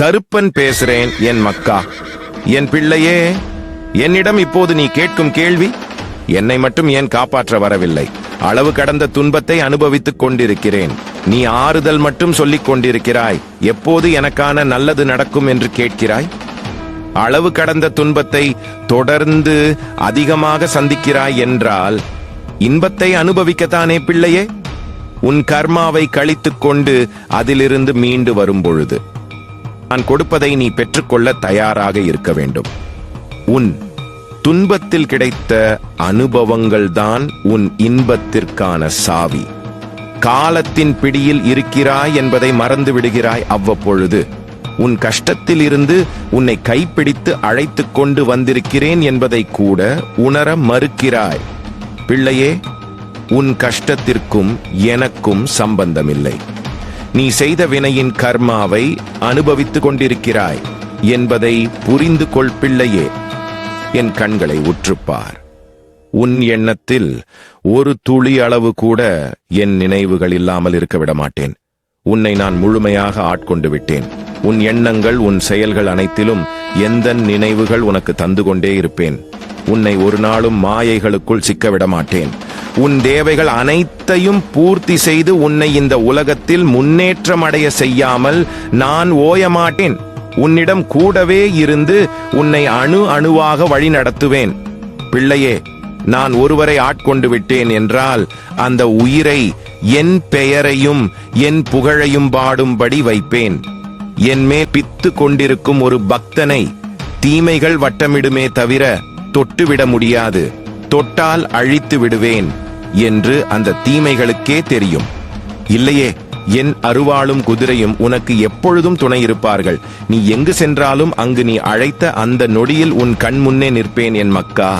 கருப்பன் பேசுறேன் என் மக்கா. என் பிள்ளையே, என்னிடம் இப்போது நீ கேட்கும் கேள்வி, என்னை மட்டும் ஏன் காப்பாற்ற வரவில்லை? அளவு கடந்த துன்பத்தை அனுபவித்துக் கொண்டிருக்கிறேன். நீ ஆறுதல் மட்டும் சொல்லிக் கொண்டிருக்கிறாய். எப்போது எனக்கான நல்லது நடக்கும் என்று கேட்கிறாய்? அளவு கடந்த துன்பத்தை தொடர்ந்து அதிகமாக சந்திக்கிறாய் என்றால் இன்பத்தை அனுபவிக்கத்தானே பிள்ளையே? உன் கர்மாவை கழித்துக் கொண்டு அதிலிருந்து மீண்டு வரும் பொழுது நான் கொடுப்பதை நீ பெற்றுக்கொள்ள தயாராக இருக்க வேண்டும். உன் துன்பத்தில் கிடைத்த அனுபவங்கள் தான் உன் இன்பத்திற்கான சாவி. காலத்தின் பிடியில் இருக்கிறாய் என்பதை மறந்து விடுகிறாய். அவ்வப்பொழுது உன் கஷ்டத்தில் இருந்து உன்னை கைப்பிடித்து அழைத்துக் கொண்டு வந்திருக்கிறேன் என்பதை கூட உணர மறுக்கிறாய். பிள்ளையே, உன் கஷ்டத்திற்கும் எனக்கும் சம்பந்தமில்லை. நீ செய்த வினையின் கர்மாவை அனுபவித்துக் கொண்டிருக்கிறாய் என்பதை புரிந்து கொள் பிள்ளையே. என் கண்களை உற்றுப்பார். உன் எண்ணத்தில் ஒரு துளி அளவு கூட என் நினைவுகள் இல்லாமல் இருக்க விட மாட்டேன். உன்னை நான் முழுமையாக ஆட்கொண்டு விட்டேன். உன் எண்ணங்கள், உன் செயல்கள் அனைத்திலும் எந்த நினைவுகள் உனக்கு தந்து கொண்டே இருப்பேன். உன்னை ஒரு நாளும் மாயைகளுக்குள் சிக்க விட மாட்டேன். உன் தேவைகள் அனைத்தையும் பூர்த்தி செய்து உன்னை இந்த உலகத்தில் முன்னேற்றம் அடைய செய்யாமல் நான் ஓய மாட்டேன். உன்னிடம் கூடவே இருந்து உன்னை அணு அணுவாக வழி நடத்துவேன். பிள்ளையே, நான் ஒருவரை ஆட்கொண்டு விட்டேன் என்றால் அந்த உயிரை என் பெயரையும் என் புகழையும் பாடும்படி வைப்பேன். என் மேல் பித்து கொண்டிருக்கும் ஒரு பக்தனை தீமைகள் வட்டமிடுமே தவிர தொட்டுவிட முடியாது. தொட்டால் அழித்து விடுவேன் என்று அந்த தீமைகளுக்கே தெரியும். இல்லையே, என் அருவாளும் குதிரையும் உனக்கு எப்பொழுதும் துணை இருப்பார்கள். நீ எங்கு சென்றாலும் அங்கு நீ அழைத்த அந்த நொடியில் உன் கண் முன்னே நிற்பேன் என் மக்கா.